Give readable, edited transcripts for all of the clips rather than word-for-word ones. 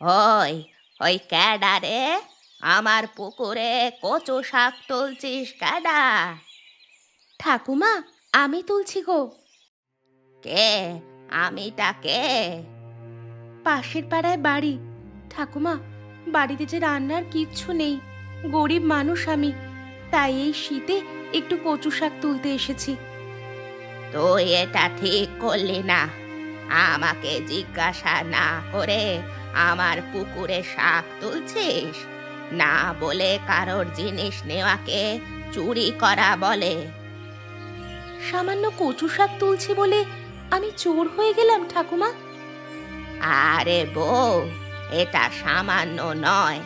ওই ওই ক্যাডা রে, আমার পুকুরে কচু শাক তুলছিস ক্যাডা? ঠাকুমা, আমি তুলছি গো। কে? আমিটা কে? পাশের পাড়ায় বাড়ি। ঠাকুমা, বাড়িতে যে রান্নার কিচ্ছু নেই, গরিব মানুষ আমি, তাই এই শীতে একটু কচু শাক তুলতে এসেছি। তুই এটা ঠিক করলি না। আমাকে জিজ্ঞাসা না করে আমার পুকুরে শাক তুলছিস? না বলে কারোর জিনিস নেওয়াকে চুরি করা বলে। সামান্য কচু শাক তুলছি বলে আমি চোর হয়ে গেলাম ঠাকুমা? আরে বউ, এটা সামান্য নয়।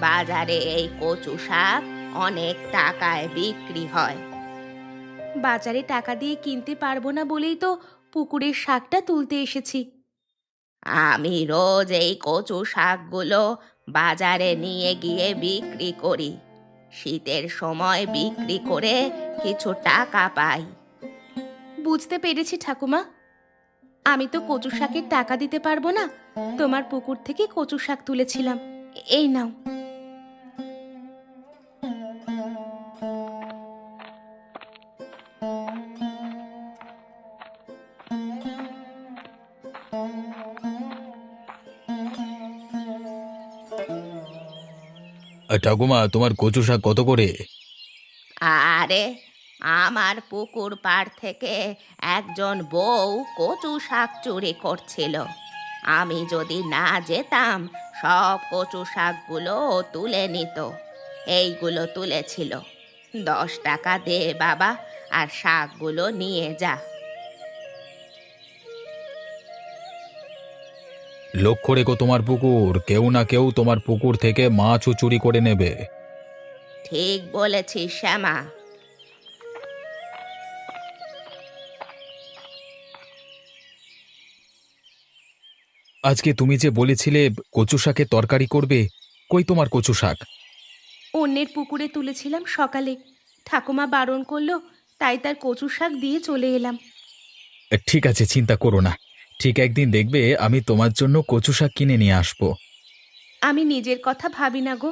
বাজারে এই কচু শাক অনেক টাকায় বিক্রি হয়। বাজারে টাকা দিয়ে কিনতে পারবো না বলেই তো পুকুরের শাকটা তুলতে এসেছি। আমি রোজ এই কচু শাকগুলো বাজারে নিয়ে গিয়ে বিক্রি করি। শীতের সময় বিক্রি করে কিছু টাকা পাই। বুঝতে পেরেছি ঠাকুমা, আমি তো কচু শাকের টাকা দিতে পারবো না, তোমার পুকুর থেকে কচু শাক তুলেছিলাম, এই নাও। ঠাকুমা, তোমার কচু শাক কত করে? আরে, আমার পুকুর পাড় থেকে একজন বউ কচু শাক চুরি করছিল। আমি যদি না যেতাম, সব কচু শাকগুলো ও তুলে নিত। এইগুলো তুলেছিল। 10 টাকা দে বাবা, আর শাকগুলো নিয়ে যা। লক্ষ্য রেখো তোমার পুকুর, কেউ না কেউ তোমার পুকুর থেকে মাছও চুরি করে নেবে। ঠিক বলেছিস শ্যামা। আজকে তুমি যে বলেছিলে কচু শাকের তরকারি করবে, কই তোমার কচু শাক? অন্যের পুকুরে তুলেছিলাম সকালে, ঠাকুমা বারণ করলো, তাই তার কচু শাক দিয়ে চলে এলাম। ঠিক আছে, চিন্তা করো না। ঠিক একদিন দেখবে আমি তোমার জন্য কচু শাক কিনে নিয়ে আসবো। আমি নিজের কথা ভাবি না গো,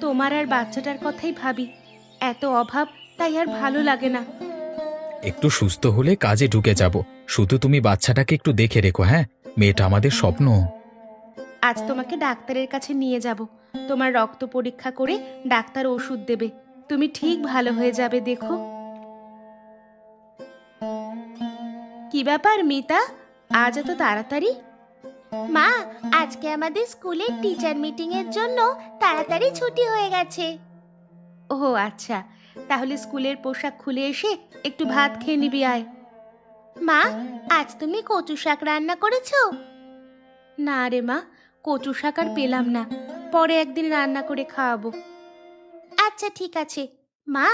তোমার আর বাচ্চাটার কথাই ভাবি। এত অভাব, তাই আর ভালো লাগে না। একটু সুস্থ হলে কাজে ঢুকে যাব। শুধু তুমি বাচ্চাটাকে একটু দেখে রেখো, হ্যাঁ? মেয়েটা আমাদের স্বপ্ন। আজ তোমাকে ডাক্তারের কাছে নিয়ে যাব, তোমার রক্ত পরীক্ষা করে ডাক্তার ওষুধ দেবে, তুমি ঠিক ভালো হয়ে যাবে, দেখো। কি ব্যাপার মিতা, আজ এত তাড়াতাড়ি? মা, আজকে আমাদের স্কুলের টিচার মিটিং এর জন্য তাড়াতাড়ি ছুটি হয়ে গেছে। ও আচ্ছা, তাহলে স্কুলের পোশাক খুলে এসে একটু ভাত খেয়ে নিবি, আয়। মা, আজ তুমি কচু শাক রান্না করেছো? না রে মা, কচু শাক আর পেলাম না, পরে একদিন রান্না করে খাওয়াবো। আচ্ছা ঠিক আছে। মা,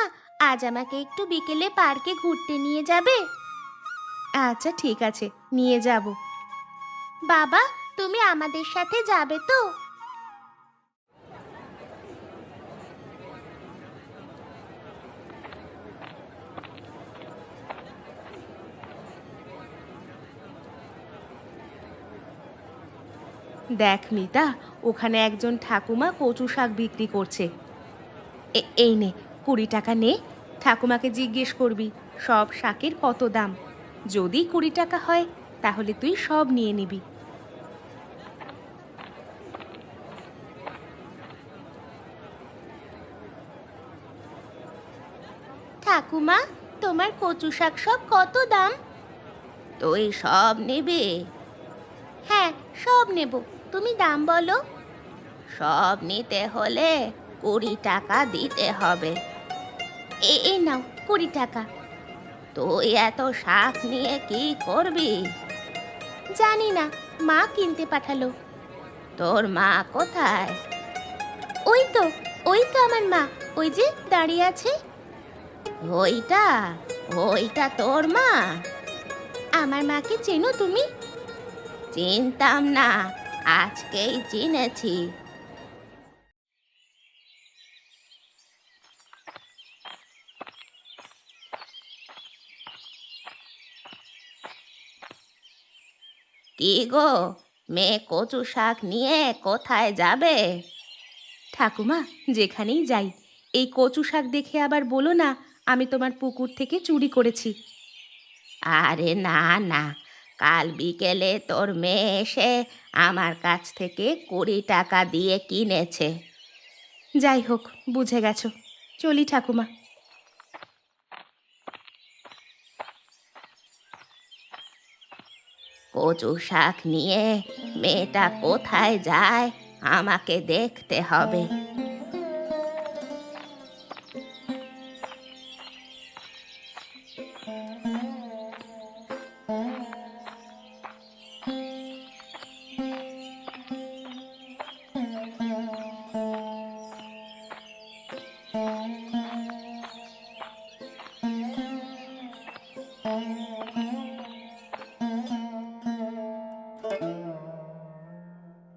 আজ আমাকে একটু বিকেলে পার্কে ঘুরতে নিয়ে যাবে? আচ্ছা ঠিক আছে, নিয়ে যাব। বাবা, তুমি আমাদের সাথে যাবে তো? দেখ মিতা, ওখানে একজন ঠাকুমা কচু শাক বিক্রি করছে। এই নে, 20 টাকা নে, ঠাকুমাকে জিজ্ঞেস করবি সব শাকের কত দাম। যদি 20 টাকা হয়, তাহলে তুই সব নিয়ে নিবি। ঠাকুমা, তোমার কচু শাক সব কত দাম? তুই সব নিবি? হ্যাঁ, সব নেব, তুমি দাম বলো। সব নিতে হলে 20 টাকা দিতে হবে। এই নাও 20 টাকা। তুই এত শাক নিয়ে কি করবি? জানি না, মা কিনতে পাঠালো। তোর মা কোথায়? ওই তো, ওই তো আমার মা, ওই যে দাঁড়িয়ে আছে। ওইটা? ওইটা তোর মা? আমার মাকে চেনো তুমি? চিনতাম না, আজকেই চিনেছি। কি গো, মেয়ে কচু শাক নিয়ে কোথায় যাবে? ঠাকুমা, যেখানেই যাই এই কচু শাক দেখে আবার বলো না আমি তোমার পুকুর থেকে চুরি করেছি। আরে না না, কাল বিকেলে তোর মেয়ে এসে আমার কাছ থেকে 20 টাকা দিয়ে কিনেছে। যাই হোক, বুঝে গেছো, চলি ঠাকুমা। কচু শাক নিয়ে মেয়েটা কোথায় যায় আমাকে দেখতে হবে।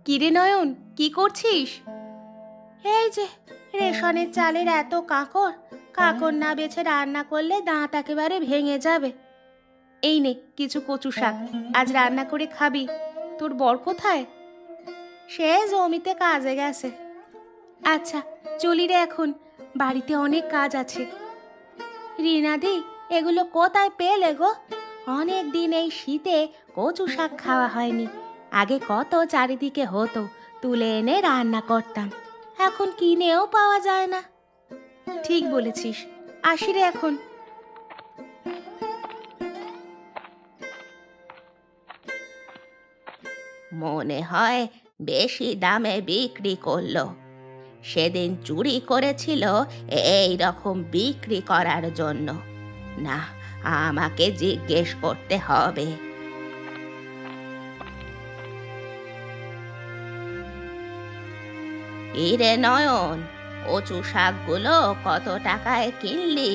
কিরে নয়ন, কি করছিস? এই যে রেশনের চালের এত কাঁকর, কাঁকর না বেছে রান্না করলে দাঁত একেবারে ভেঙে যাবে। এই নে কিছু কচু শাক, আজ রান্না করে খাবি। তোর বর কোথায়? সে জমিতে কাজে গেছে। আচ্ছা, চলি রে এখন, বাড়িতে অনেক কাজ আছে। রিনাদি, এগুলো কোথায় পেলে গো? অনেক দিন এই শীতে কচু শাক খাওয়া হয়নি। আগে কত চারিদিকে হতো, তুলে এনে রান্না করতাম। এখন কিনেও পাওয়া যায় না। ঠিক বলেছিস, আসি রে এখন। মনে হয় বেশি দামে বিক্রি করলো। সেদিন চুরি করেছিল এই রকম বিক্রি করার জন্য। না, আমাকে জিজ্ঞেস করতে হবে। ইরে নয়ন, কচু শাকগুলো কত টাকায় কিনলি?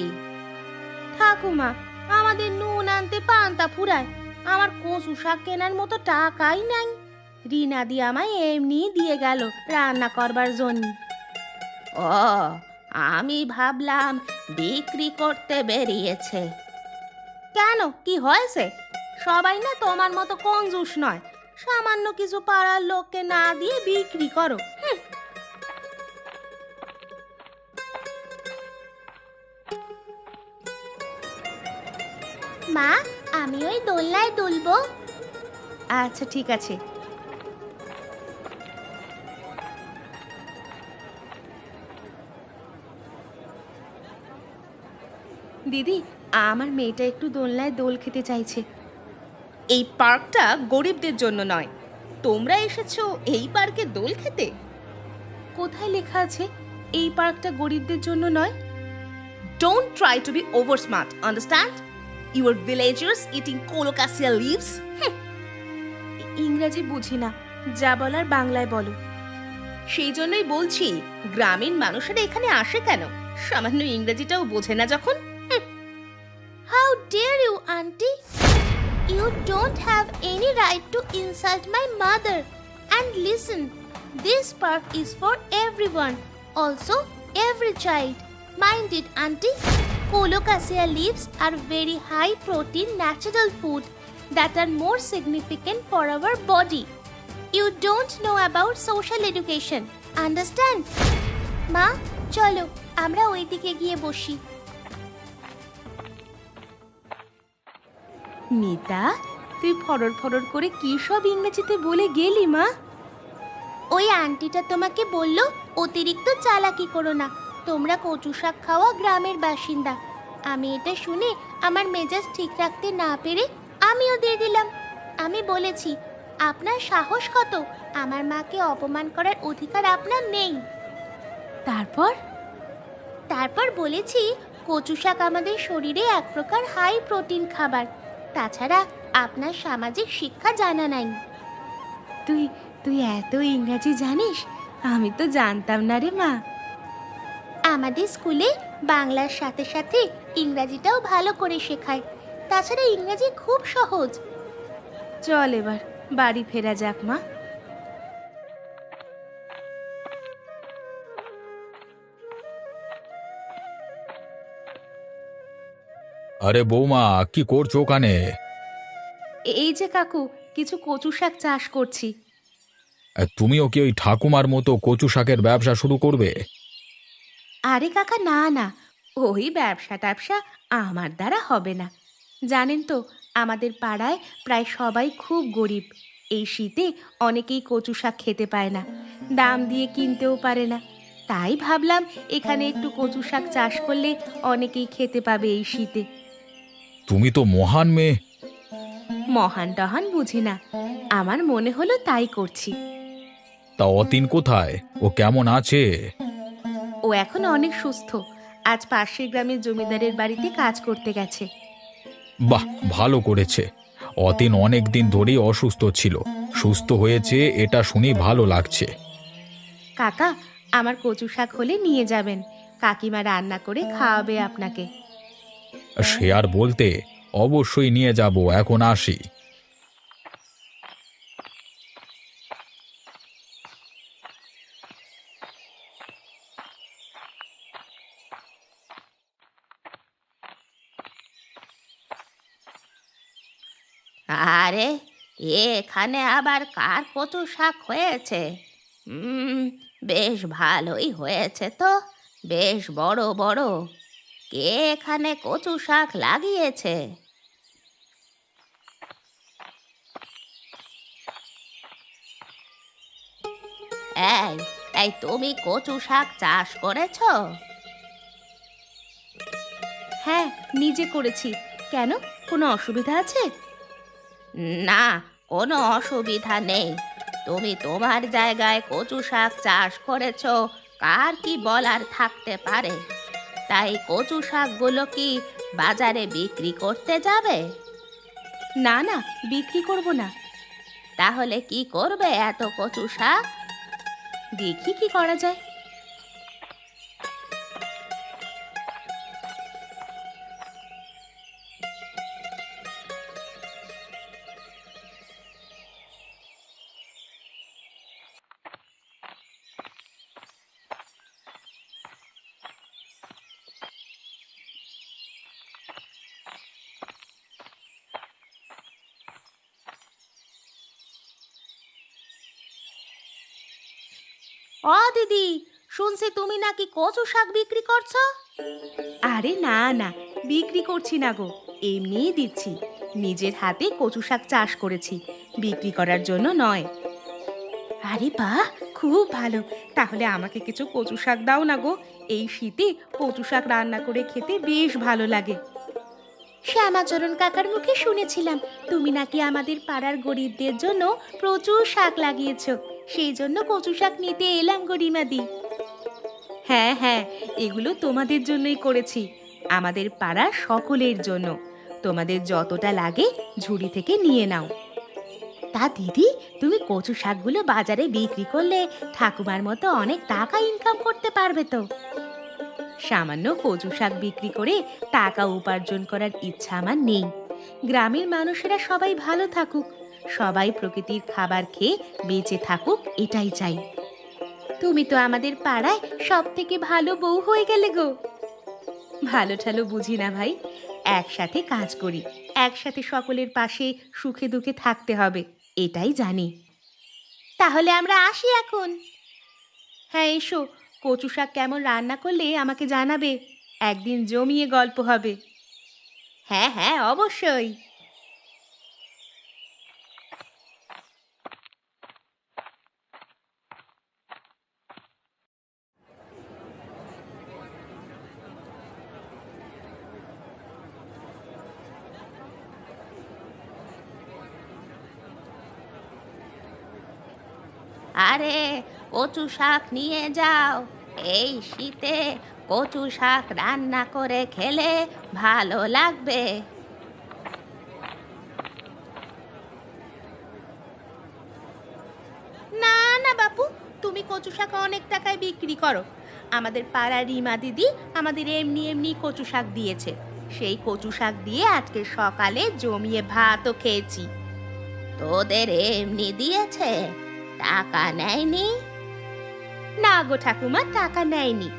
ঠাকুমা, আমাদের নুন আনতে পান্তা ফুরায়, আমার কচু শাক কেনার মতো টাকাই নাই। রিনাদি আমায় এমনি দিয়ে গেল রান্না করবার জন্য। ও, আমি ভাবলাম বিক্রি করতে বেরিয়েছে। কেন, কি হয়েছে? সবাই না তোমার মতো কঞ্জুস নয়। সামান্য কিছু পাড়ার লোককে না দিয়ে বিক্রি করো। মা, আমি ওই দোলনায় দুলবো। আচ্ছা ঠিক আছে। দিদি, আমার মেয়েটা একটু দোলনায় দোল খেতে চাইছে। এই পার্কটা গরিবদের জন্য নয়, তোমরা এসেছো এই পার্কে দোল খেতে? কোথায় লেখা আছে এই পার্কটা গরিবদের জন্য নয়? Don't try to be over smart, understand? You are villagers eating colocasia leaves. ইংরেজি বুঝি না, যা বলার বাংলায় বলো। সেই জন্যই বলছি, গ্রামীণ মানুষেরা এখানে আসে কেন? সামান্য ইংরেজিটাও বোঝে না যখন। How dare you, auntie? You don't have any right to insult my mother. And listen, this park is for everyone, also every child. Mind it, auntie. Colocasia leaves are very high protein natural food that are more significant for our body. You don't know about social education, understand? মা, চলো আমরা ওইদিকে গিয়ে বসি। মিতা, তুই ফরর ফরর করে কি সব ইংরেজিতে বলে গেলি মা? ওই আন্টিটা তোমাকে বলল অতিরিক্ত চালাকি করো না, তোমরা কচু শাক খাওয়া গ্রামের বাসিন্দা। আমি এটা শুনে আমার মেজাজ ঠিক রাখতে না পেরে আমিও দিয়ে দিলাম। আমি বলেছি, আপনার সাহস কত, আমার মাকে অপমান করার অধিকার আপনার নেই। তারপর বলেছি কচু শাক আমাদের শরীরে এক প্রকার হাই প্রোটিন খাবার। তাছাড়া আপনার সামাজিক শিক্ষা জানা নাই। তুই তুই এত ইংরেজি জানিস? আমি তো জানতাম না রে মা। আমাদের স্কুলে বাংলার সাথে সাথে ইংরাজিটাও ভালো করে শেখায়। তাছাড়া ইংরাজি খুব সহজ। চল এবার বাড়ি ফেরা যাক মা। আরে বৌমা, কি করছো ওখানে? এই যে কাকু, কিছু কচু শাক চাষ করছি, তুমিও কি ওই ঠাকুমার মতো কচু শাকের ব্যবসা শুরু করবে? আরে কাকা, না না, ওই ব্যবসা ট্যাবসা আমার দ্বারা হবে না। জানেন তো, আমাদের পাড়ায় প্রায় সবাই খুব গরিব। এই শীতে অনেকেই কচু শাক খেতে পায় না, দাম দিয়ে কিনতেও পারে না। তাই ভাবলাম এখানে একটু কচু শাক চাষ করলে অনেকেই খেতে পাবে এই শীতে। তুমি তো মহান মেয়ে। মহান টহান বুঝি না, আমার মনে হলো তাই করছি। তা অতীন কোথায়? ও কেমন আছে? ও এখন অনেক সুস্থ, আজ পাশের গ্রামের জমিদারের বাড়িতে কাজ করতে গেছে। বাহ, ভালো করেছে। অতীন অনেক দিন ধরেই অসুস্থ ছিল, সুস্থ হয়েছে এটা শুনে ভালো লাগছে। কাকা, আমার কচু শাক হলে নিয়ে যাবেন, কাকিমা রান্না করে খাওয়াবে আপনাকে। সে আর বলতে, অবশ্যই নিয়ে যাব, এখন আসি। আরে, এখানে আবার কার কচু শাক হয়েছে? বেশ ভালোই হয়েছে তো, বেশ বড় বড়। কে এখানে কচু শাক লাগিয়েছে? এই এই তুমি কচু শাক চাষ করেছো? হ্যাঁ, নিজে করেছি। কেন, কোনো অসুবিধা আছে? না, কোনো অসুবিধা নেই। তুমি তোমার জায়গায় কচু শাক চাষ করেছো, কার কি বলার থাকতে পারে? তাই কচু শাকগুলো কি বাজারে বিক্রি করতে যাবে? না না, বিক্রি করব না। তাহলে কি করবে এত কচু শাক? দেখি কি করা যায়। ও দিদি, শুনছি তুমি নাকি কচু শাক বিক্রি করছো? আরে না না, বিক্রি করছি না গো, এমনিই দিচ্ছি। নিজের হাতে কচু শাক চাষ করেছি, বিক্রি করার জন্য নয়। আরে বাহ, খুব ভালো। তাহলে আমাকে কিছু কচু শাক দাও না গো, এই শীতে কচু শাক রান্না করে খেতে বেশ ভালো লাগে। শ্যামাচরণ কাকার মুখে শুনেছিলাম তুমি নাকি আমাদের পাড়ার গরিবদের জন্য প্রচুর শাক লাগিয়েছো, সেই জন্য কচু শাক নিতে এলাম গরিমাদি। হ্যাঁ হ্যাঁ, এগুলো তোমাদের জন্যই করেছি, আমাদের পাড়ার সকলের জন্য। তোমাদের যতটা লাগে ঝুড়ি থেকে নিয়ে নাও। তা দিদি, তুমি কচু শাকগুলো বাজারে বিক্রি করলে ঠাকুমার মতো অনেক টাকা ইনকাম করতে পারবে তো। সামান্য কচু শাক বিক্রি করে টাকা উপার্জন করার ইচ্ছা আমার নেই। গ্রামের মানুষেরা সবাই ভালো থাকুক, সবাই প্রকৃতির খাবার খেয়ে বেঁচে থাকুক, এটাই চাই। তুমি তো আমাদের পাড়ায় সব থেকে ভালো বউ হয়ে গেলে গো। ভালো ঠালো বুঝি না ভাই, একসাথে কাজ করি, একসাথে সকলের পাশে সুখে দুঃখে থাকতে হবে, এটাই জানি। তাহলে আমরা আসি এখন। হ্যাঁ এসো, কচু শাক কেমন রান্না করলে আমাকে জানাবে, একদিন জমিয়ে গল্প হবে। হ্যাঁ হ্যাঁ, অবশ্যই। আরে, কচু শাক নিয়ে যাও। এই শীতে কচু শাক রান্না করে খেলে ভালো লাগবে। না না বাপু, তুমি কচু শাক অনেক টাকায় বিক্রি করো। আমাদের পাড়ার রিমা দিদি আমাদের এমনি এমনি কচু শাক দিয়েছে, সেই কচু শাক দিয়ে আজকে সকালে জমিয়ে ভাতও খেয়েছি। তোদের এমনি দিয়েছে, টাকা নেয়নি? না গো ঠাকুমা, টাকা নেয়নি।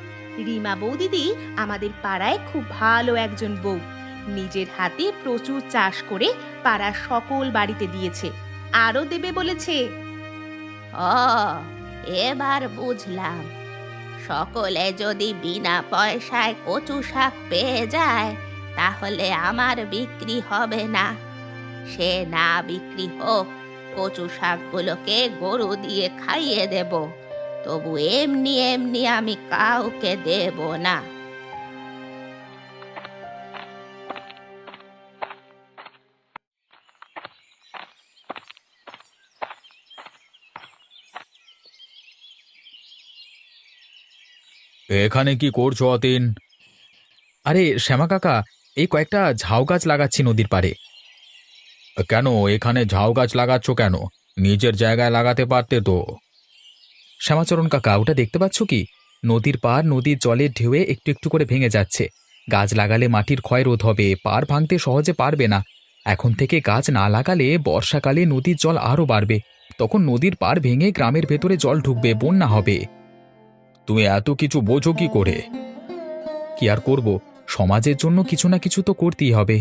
রিমা বৌদিদি আমাদের পাড়ায় খুব ভালো একজন বউ, নিজের হাতে প্রচুর চাষ করে পাড়ার সকল বাড়িতে দিয়েছে, আরও দেবে বলেছে। ও, এবার বুঝলাম। সকলে যদি বিনা পয়সায় কচু শাক পেয়ে যায় তাহলে আমার বিক্রি হবে না। সে না বিক্রি হোক, কচু শাকগুলোকে গরু দিয়ে খাইয়ে দেব, তবু এমনি এমনি আমি কাউকে দেব না। এখানে কি করছো অতীন? আরে শ্যামা কাকা, এই কয়েকটা ঝাউ গাছ লাগাচ্ছি নদীর পাড়ে। কেন এখানে ঝাউ গাছ লাগাচ্ছ কেন? নিজের জায়গায় লাগাতে পারতে তো। শ্যামাচরণ কাকা, ওটা দেখতে পাচ্ছ কি? নদীর পাড় নদীর জলের ঢেউয়ে একটু একটু করে ভেঙে যাচ্ছে। গাছ লাগালে মাটির ক্ষয় রোধ হবে, পাড় ভাঙতে সহজে পারবে না। এখন থেকে গাছ না লাগালে বর্ষাকালে নদীর জল আরও বাড়বে। তখন নদীর পাড় ভেঙে গ্রামের ভেতরে জল ঢুকবে, বন্যা হবে। তুমি এত কিছু বোঝো কি করে? কি আর করব, সমাজের জন্য কিছু না কিছু তো করতেই হবে।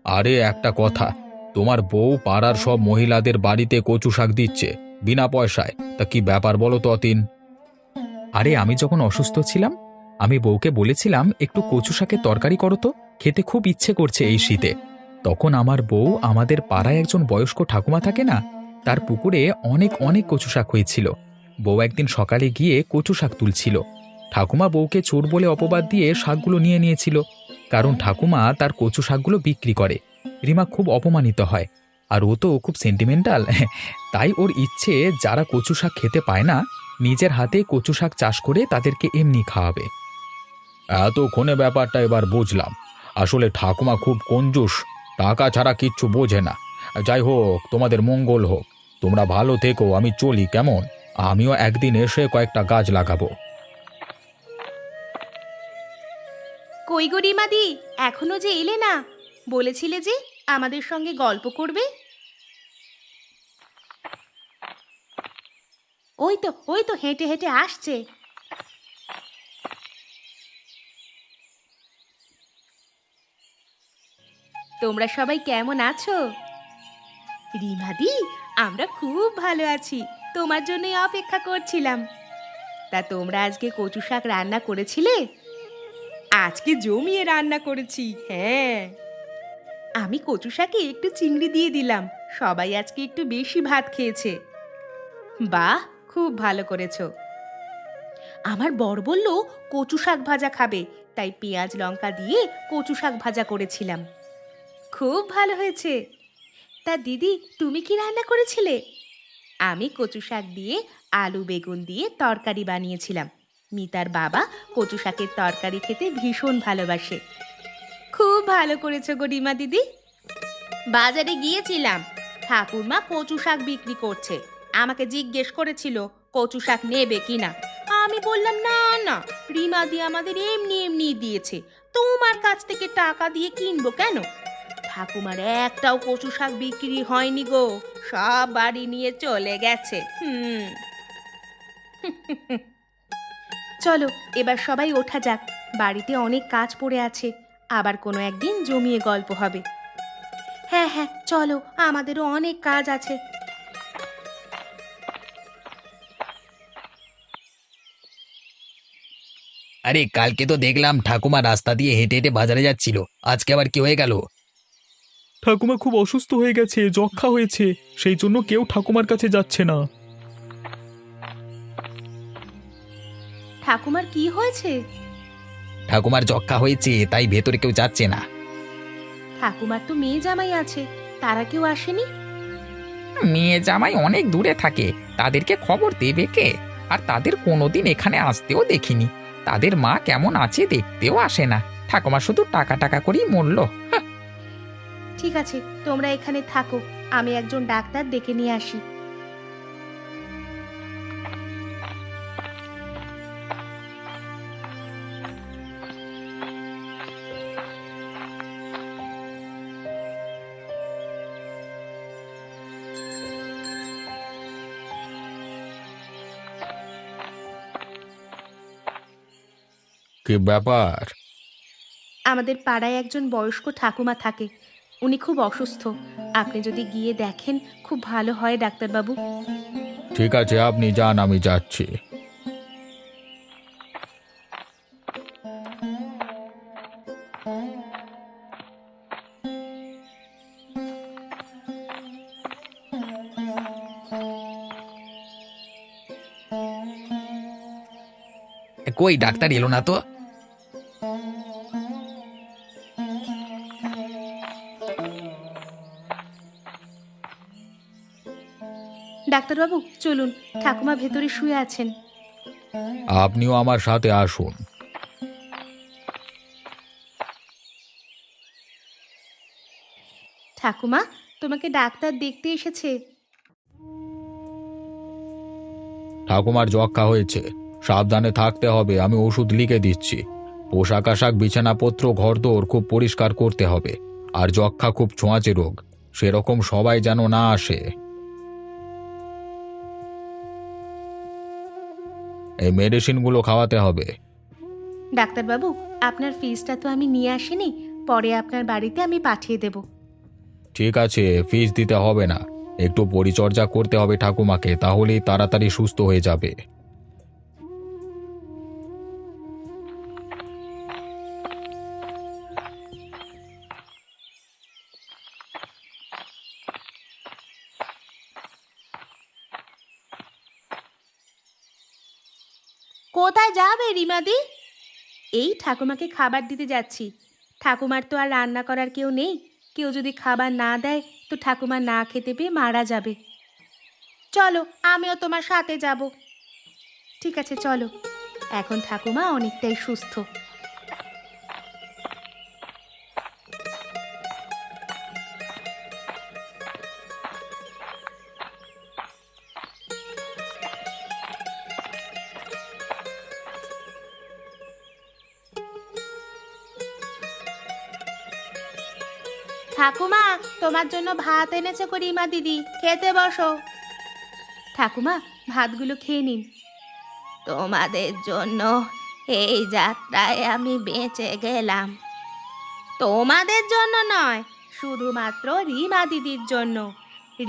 আরে একটা কথা, তোমার বউ পাড়ার সব মহিলাদের বাড়িতে কচু শাক দিচ্ছে বিনা পয়সায়, তা কি ব্যাপার বলো তো অতীন? আরে আমি যখন অসুস্থ ছিলাম, আমি বউকে বলেছিলাম একটু কচু শাকের তরকারি করো তো, খেতে খুব ইচ্ছে করছে এই শীতে। তখন আমার বউ আমাদের পাড়ায় একজন বয়স্ক ঠাকুমা থাকে না, তার পুকুরে অনেক অনেক কচু শাক হয়েছিল। বউ একদিন সকালে গিয়ে কচু শাক তুলছিল। ঠাকুমা বউকে চোর বলে অপবাদ দিয়ে শাকগুলো নিয়ে নিয়েছিল, কারণ ঠাকুমা তার কচু শাকগুলো বিক্রি করে। রিমা খুব অপমানিত হয়, আর ও তো খুব সেন্টিমেন্টাল। তাই ওর ইচ্ছে যারা কচু শাক খেতে পায় না, নিজের হাতে কচু শাক চাষ করে তাদেরকে এমনি খাওয়াবে। এতক্ষণে ব্যাপারটা এবার বুঝলাম। আসলে ঠাকুমা খুব কঞ্জুস, টাকা ছাড়া কিচ্ছু বোঝে না। যাই হোক, তোমাদের মঙ্গল হোক। তোমরা ভালো থেকো, আমি চলি কেমন? আমিও একদিন এসে কয়েকটা গাছ লাগাবো। কই গো রিমাদি, এখনো যে এলে না? বলেছিলে যে আমাদের সঙ্গে গল্প করবে। ওই তো হেঁটে হেঁটে আসছে। তোমরা সবাই কেমন আছো? রিমাদি, আমরা খুব ভালো আছি, তোমার জন্যই অপেক্ষা করছিলাম। তা তোমরা আজকে কচু শাক রান্না করেছিলে? আজকে জমিয়ে রান্না করেছি, হ্যাঁ। আমি কচু শাকে একটু চিংড়ি দিয়ে দিলাম, সবাই আজকে একটু বেশি ভাত খেয়েছে। বাহ, খুব ভালো করেছো। আমার বর বলল কচু শাক ভাজা খাবে, তাই পেঁয়াজ লঙ্কা দিয়ে কচু শাক ভাজা করেছিলাম। খুব ভালো হয়েছে। তা দিদি, তুমি কি রান্না করেছিলে? আমি কচু শাক দিয়ে আলু বেগুন দিয়ে তরকারি বানিয়েছিলাম। মিতার বাবা কচু শাকের তরকারি খেতে ভীষণ ভালোবাসে। খুব ভালো করেছো গো রিমা দিদি। বাজারে গিয়েছিলাম, ঠাকুরমা কচু শাক বিক্রি করছে। আমাকে জিজ্ঞেস করেছিল কচু শাক নেবে কিনা। আমি বললাম না না, রিমা দি আমাদের এমনি এমনি দিয়েছে, তোমার কাছ থেকে টাকা দিয়ে কিনবো কেন? ঠাকুমার একটাও কচু শাক বিক্রি হয়নি গো, সব বাড়ি নিয়ে চলে গেছে। চলো এবার সবাই ওঠা যাক, বাড়িতে অনেক কাজ পড়ে আছে, আবার কোনো একদিন জমিয়ে গল্প হবে। হ্যাঁ হ্যাঁ, চলো, আমাদেরও অনেক কাজ আছে। আরে কালকে তো দেখলাম ঠাকুমা রাস্তা দিয়ে হেঁটে হেঁটে বাজারে যাচ্ছিল, আজকে আবার কি হয়ে গেল? ঠাকুমা খুব অসুস্থ হয়ে গেছে, যক্ষ্মা হয়েছে, সেই জন্য কেউ ঠাকুমার কাছে যাচ্ছে না। ঠাকুমার কি হয়েছে? ঠাকুমার যক্ষ্মা হয়েছে, তাই ভেতরে কেউ যাচ্ছে না। ঠাকুমার তো মেয়ে জামাই আছে, তারা কেউ আসেনি? মেয়ে জামাই অনেক দূরে থাকে, তাদেরকে খবর দেবে কে? আর তাদের কোনোদিন এখানে আসতেও দেখিনি। তাদের মা কেমন আছে দেখতেও আসে না। ঠাকুমা শুধু টাকা টাকা করেই মরল। ঠিক আছে, তোমরা এখানে থাকো, আমি একজন ডাক্তার ডেকে নিয়ে আসি। কি ব্যাপার? আমাদের পাড়ায় একজন বয়স্ক ঠাকুমা থাকে, উনি খুব অসুস্থ। আপনি যদি গিয়ে দেখেন খুব ভালো হয় ডাক্তারবাবু। ঠিক আছে, আপনি যান, আমি যাচ্ছি। কই ডাক্তার এলো না তো? ডাক্তারবাবু চলুন, ঠাকুমা ভেতরে শুয়ে আছেন। আপনিও আমার সাথে আসুন। ঠাকুমা, তোমাকে ডাক্তার দেখতে এসেছে। ঠাকুমার যক্ষা হয়েছে, সাবধানে থাকতে হবে। আমি ওষুধ লিখে দিচ্ছি। পোশাক আশাক, বিছানাপত্র, ঘরদোর খুব পরিষ্কার করতে হবে। আর যক্ষা খুব ছোঁয়াচে রোগ, সেরকম সবাই যেন না আসে। এই মেডিসিনগুলো খাওয়াতে হবে। ডাক্তারবাবু, আপনার ফিসটা তো আমি নিয়ে আসিনি, পরে আপনার বাড়িতে আমি পাঠিয়ে দেব। ঠিক আছে, ফিস দিতে হবে না। একটু পরিচর্যা করতে হবে ঠাকুমাকে, তাহলেই তাড়াতাড়ি সুস্থ হয়ে যাবে। কোথায় যাবে রিমাদি? এই ঠাকুমাকে খাবার দিতে যাচ্ছি। ঠাকুমার তো আর রান্না করার কেউ নেই, কেউ যদি খাবার না দেয় তো ঠাকুমা না খেতে পেয়ে মারা যাবে। চলো, আমিও তোমার সাথে যাব। ঠিক আছে চলো, এখন ঠাকুমা অনেকটাই সুস্থ। ঠাকুমা, তোমার জন্য ভাত এনেছে গো রিমা দিদি, খেতে বসো। ঠাকুমা, ভাতগুলো খেয়ে নিন। তোমাদের জন্য এই যাত্রায় আমি বেঁচে গেলাম। তোমাদের জন্য নয়, শুধুমাত্র রিমা দিদির জন্য।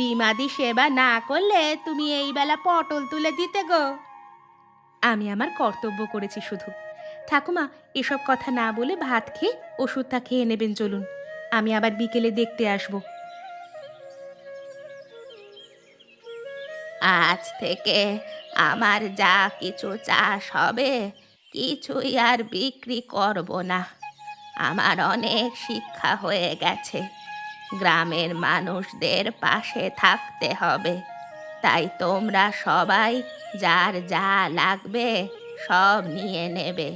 রিমাদি সেবা না করলে তুমি এই বেলা পটল তুলে দিতে গো। আমি আমার কর্তব্য করেছি শুধু। ঠাকুমা, এসব কথা না বলে ভাত খেয়ে ওষুধটা খেয়ে নেবেন চলুন। আমি আবার বিকেলে দেখতে আসব। আজ থেকে আমার যা কিছু চাষ হবে কিছুই আর বিক্রি করব না। আমার অনেক শিক্ষা হয়ে গেছে। গ্রামের মানুষদের পাশে থাকতে হবে। তাই তোমরা সবাই যার যা লাগবে সব নিয়ে নেবে।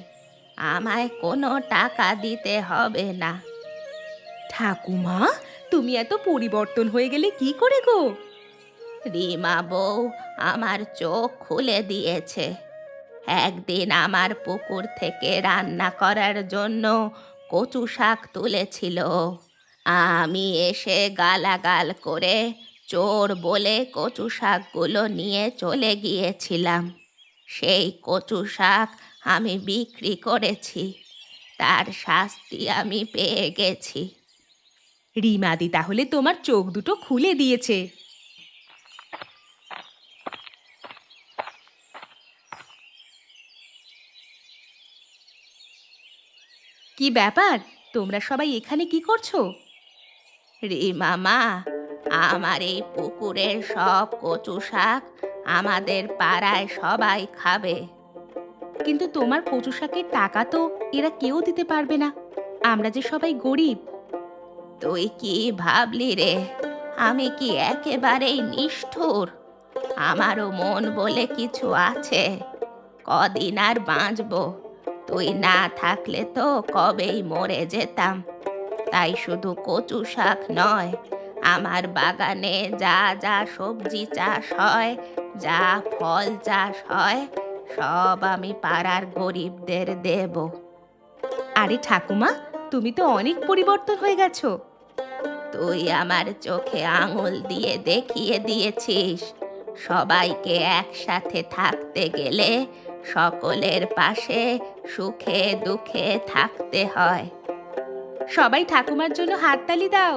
আমায় কোনো টাকা দিতে হবে না। ঠাকুমা, তুমি এত পরিবর্তন হয়ে গেলে কি করে গো? রিমা বউ আমার চোখ খুলে দিয়েছে। একদিন আমার পুকুর থেকে রান্না করার জন্য কচু শাক তুলেছিল। আমি এসে গালাগাল করে চোর বলে কচু শাকগুলো নিয়ে চলে গিয়েছিলাম। সেই কচু শাক আমি বিক্রি করেছি। তার শাস্তি আমি পেয়ে গেছি। রিমাদি তাহলে তোমার চোখ দুটো খুলে দিয়েছে। কি ব্যাপার, তোমরা সবাই এখানে কি করছো? রিমা মা, আমার এই পুকুরের সব কচু শাক আমাদের পাড়ায় সবাই খাবে। কিন্তু তোমার কচু শাকের টাকা তো এরা কেউ দিতে পারবে না। আমরা যে সবাই গরিব। তুই কি ভাবলি রে? আমি কি একেবারেই নিষ্ঠুর? আমারও মন বলে কিছু আছে। কদিন আর বাঁচবো? তুই না থাকলে তো কবেই মরে যেতাম। তাই শুধু কচু শাক নয়, আমার বাগানে যা যা সবজি চাষ হয়, যা ফল চাষ হয়, সব আমি পাড়ার গরিবদের দেব। আরে ঠাকুমা, তুমি তো অনেক পরিবর্তন হয়ে গেছো। তুই আমার চোখে আঙুল দিয়ে দেখিয়ে দিয়েছিস, সবাইকে একসাথে থাকতে গেলে সকলের পাশে সুখে দুঃখে থাকতে হয়। সবাই ঠাকুমার জন্য হাততালি দাও।